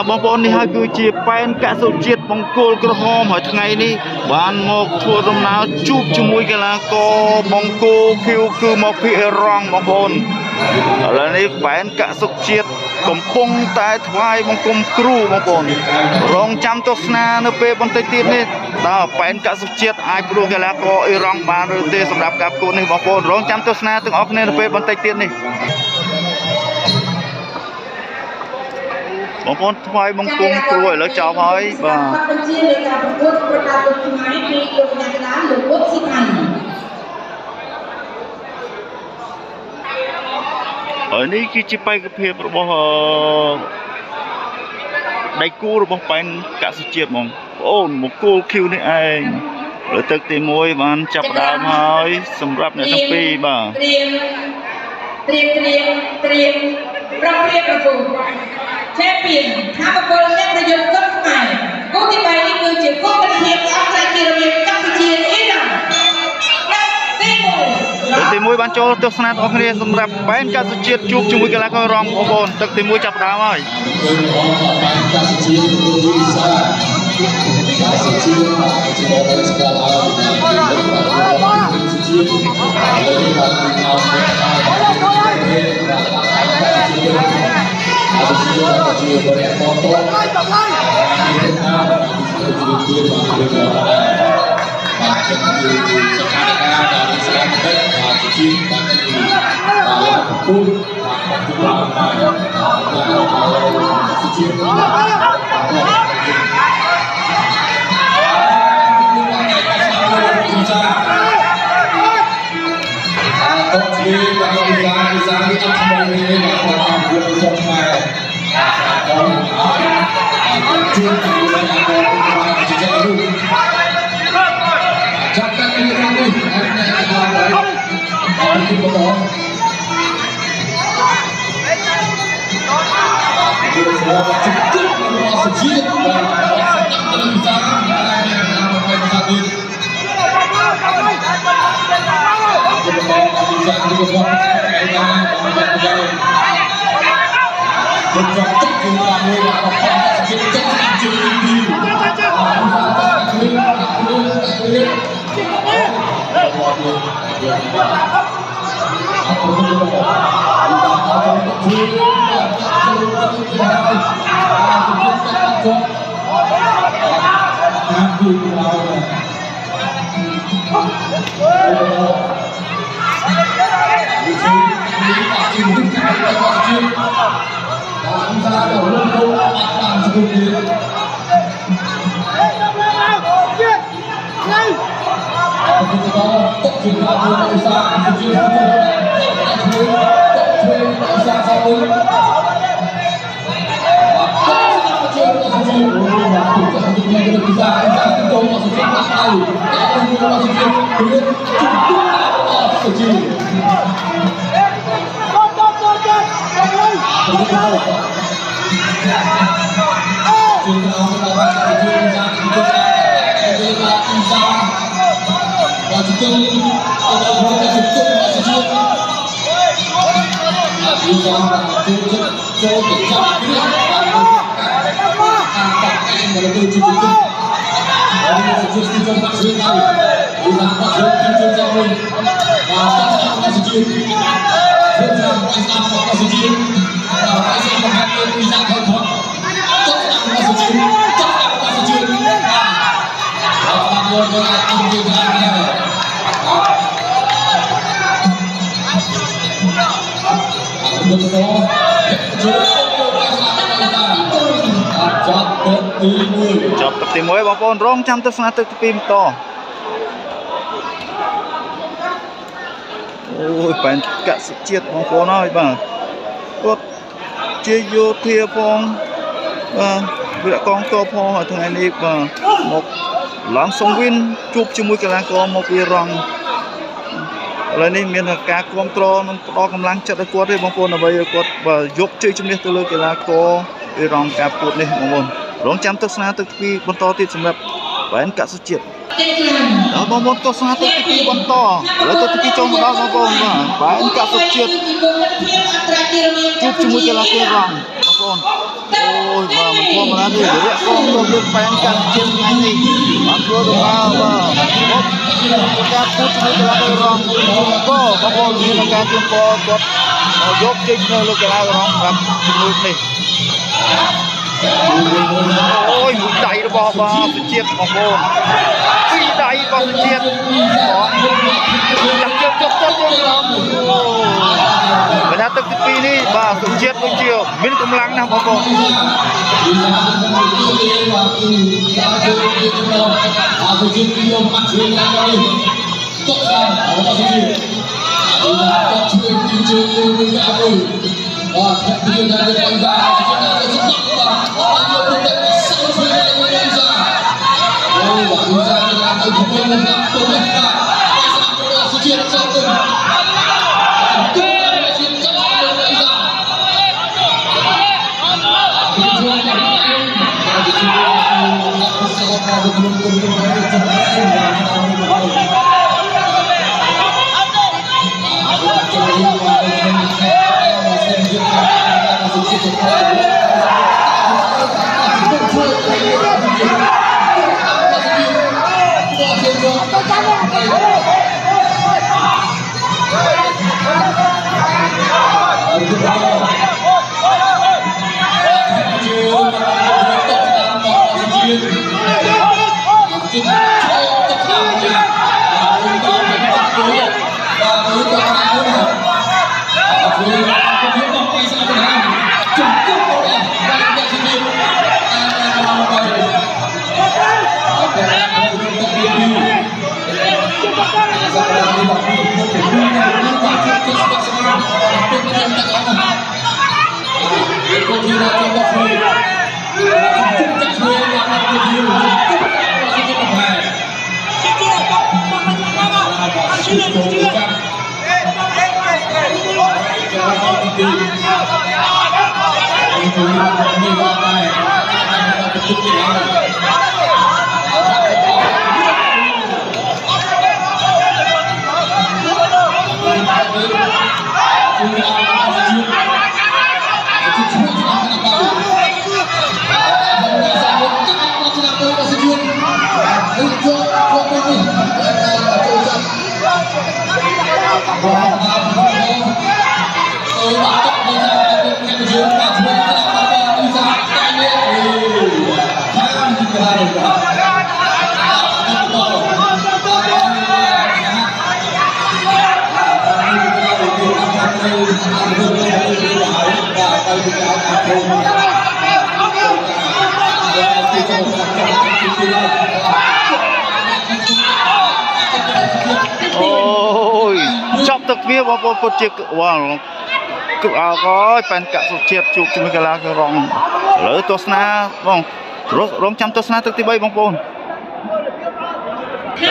បងប្អូននេះហើយគឺជាប៉ែនកសុជាតិបង្គោលក្រហមហើយថ្ងៃនេះបានមកធ្វើដំណើរជួបជាមួយកីឡាករបង្គោលឃីវគឺមកពីអ៊ីរ៉ង់បងប្អូនឥឡូវនេះប៉ែនកសុជាតិកំពុងតែថ្វាយបង្គំគ្រូបងប្អូនរងចាំទស្សនានៅពេលបន្តិចទៀតនេះតើប៉ែនកសុជាតិអាចព្រោះកីឡាករអ៊ីរ៉ង់បានឬទេសម្រាប់ការប្រកួតនេះបងប្អូនរងចាំទស្សនាទាំងអស់គ្នានៅពេលបន្តិចទៀតនេះបងប្អូនថ្វាយបង្គំគ្រូឥឡូវចប់ហើយបាទបញ្ជានៃការប្រកួតប្រដាល់លោកខ្មែរពីលោកអ្នកកណ្ដាលលោកវុតស៊ីថៃហើយនេះគឺជាបេក្ខភាពរបស់ដៃគូរបស់ប៉ែនកសុជាតិហ្មងបងអូនមកគោលឃីវនេះឯងលើទឹកទី1បានចាប់ដើមហើយសម្រាប់អ្នកទាំងពីរបាទត្រៀមប្រព្រាប្រគល់ឆេពីថាបកលអ្នកប្រយុទ្ធគុណខ្មែរគូទី3នេះគឺជាគូប្រតិភិបអន្តរជាតិរវាងកម្ពុជាអ៊ីរ៉ង់ទឹកទី1បានចូលទស្សនាទាំងអស់គ្នាសម្រាប់ប៉ែនកសុជាតិជួបជាមួយកីឡាកររងបងប្អូនទឹកទី1ចាប់ដើមហើយប៉ែនកសុជាតិវិសាកសុជាតិជាមួយនឹងស្គាល់ហើយជាតិឥឡូវនេះបានមកដល់ជាបរិយាកាសតោះហើយតាមនេះថាជាបាទជាសកម្មភាពដែលស្រាវជ្រាវបាទជាបាទបាទពុទ្ធបាទជាអូខេបាទវិសានេះអត់ស្មើទេបាទតាមពួកសុខខ្មែរជួយជាមួយនឹងអង្គការជាចិត្តរូបចាប់តាំងពីខាងនេះអត់ទីបន្តគឺស្គាល់ចិត្តរបស់សុជាតិបាទវិសាទីជាបងវិសាទីរបស់ឯណាបានទៅទៅចាប់ទឹកគឺតាមមួយរបស់ជាទឹកជាទីចាប់ទឹកទី1បងប្អូនរងចាំទស្សនាទឹកទី2បន្តអូយប៉ែនកសុជាតិបងប្អូនហើយបាទគាត់ជាយោធាផងបាទវិរៈកងទ័ពផងហើយថ្ងៃនេះបាទមកឡើងសង្វៀនជួបជាមួយកីឡាករមកពីអ៊ីរ៉ង់ឥឡូវនេះមានការគ្រប់គ្រងនិងផ្ដល់កម្លាំងចិត្តឲ្យគាត់ទេបងប្អូនដើម្បីឲ្យគាត់យកជ័យជំនះទៅលើកីឡាករអ៊ីរ៉ង់ការប្រកួតនេះបងប្អូនរងចាំទស្សនាទឹកទី2បន្តទៀតសម្រាប់ប៉ែនកសុជាតិដល់បងប្អូនទស្សនាទឹកទី2បន្តឥឡូវទឹកទី2ចូលមកដល់បងប្អូនបាទប៉ែនកសុជាតិជួបជាមួយកីឡាកររ៉ង់បងប្អូនអូយបាទមិន ធម្មតាទេរយៈកងទ័ពយើងបែនកាត់ជាតិថ្ងៃនេះបានធ្វើដំណើរបាទការพูดជាមួយកីឡាកររងក៏បងប្អូនមានការជូនពរគាត់យកជ័យឈ្នះលើកីឡាកររងសម្រាប់ជំនួយនេះអូយមួយដៃរបស់បាទសុជាតិបងប្អូនពីរដៃរបស់សុជាតិចាប់ជើងចុះទៅបណ្ដាទឹកទី2នេះបាទសុជាតិដូចជាមានកម្លាំងណាស់បងប្អូនចាប់ទឹកវាបងប្អូនពុតជាវ៉ាគឺអើក៏បែនកាក់សុជាតិជួបជាមួយកីឡាកររងឥឡូវទស្សនាបងរងចាំទស្សនាទឹកទី3បងប្អូនឥ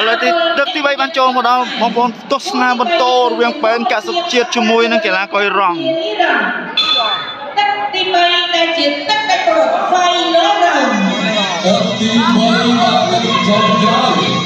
ឡូវទឹកទី3បានចូលមកដល់បងប្អូនទស្សនាបន្តរវាងបែនកាក់សុជាតិជាមួយនឹងកីឡាកររងទឹកទី3ដែលជាទឹកដែលប្រវៃលើដល់ទឹកទី3មកទឹកចុងក្រោយ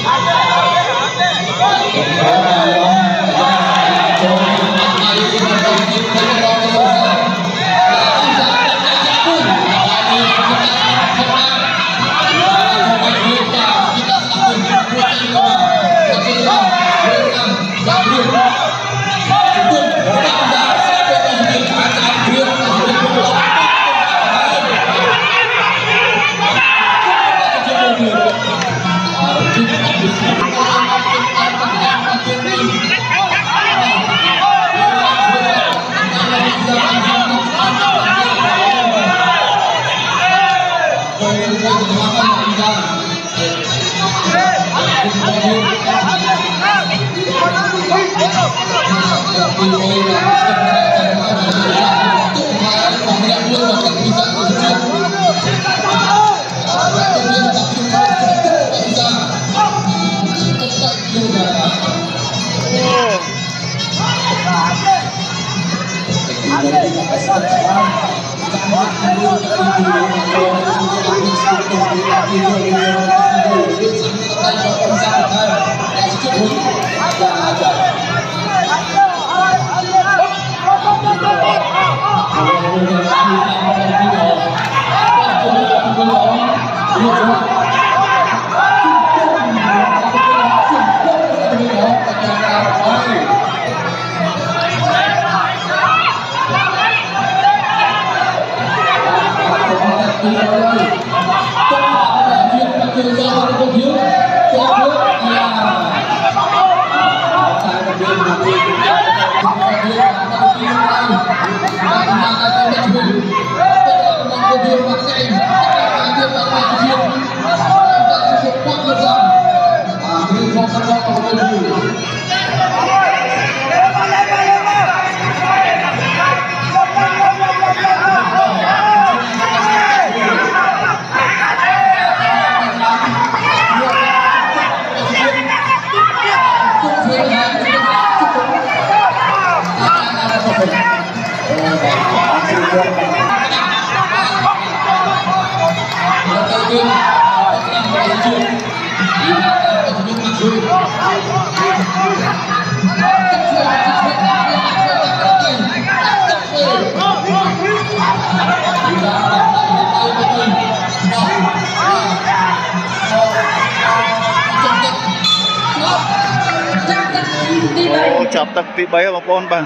ចាប់ទឹកទី3បងប្អូនបាទ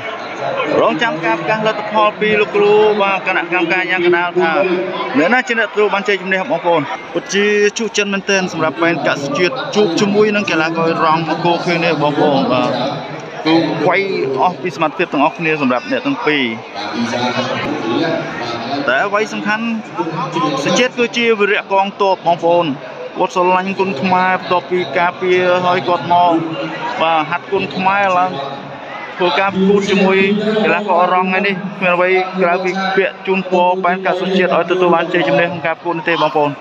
រងចាំការប្រកាសលទ្ធផលពីលោកគ្រូបាទគណៈកម្មការយ៉ាងកណ្ដាលថាអ្នកណាជាអ្នកទទួលបានជ័យជំនះបងប្អូនពិតជាជក់ចិត្តមែនទែនសម្រាប់បែនកសិជាតិជួបជាមួយនឹងកីឡាកររងមកគោឃើញនេះបងប្អូនបាទគឺវាយអស់ពីសមត្ថភាពទាំងអស់គ្នាសម្រាប់អ្នកទាំងពីរតែអ្វីសំខាន់សជាតិគឺជាវីរៈកងទ័ពបងប្អូនគាត់ស្រឡាញ់គុណខ្មែរបន្ទាប់ពីការពារឲ្យគាត់មកបាទហាត់គុណខ្មែរឡើងធ្វើការប្រកួតជាមួយកីឡាកររងថ្ងៃនេះគ្មានអ្វីក្រៅពីពាក្យជូនពរបែនកសិជាតិឲ្យទទួលបានជ័យជំនះក្នុងការប្រកួតនេះទេបងប្អូន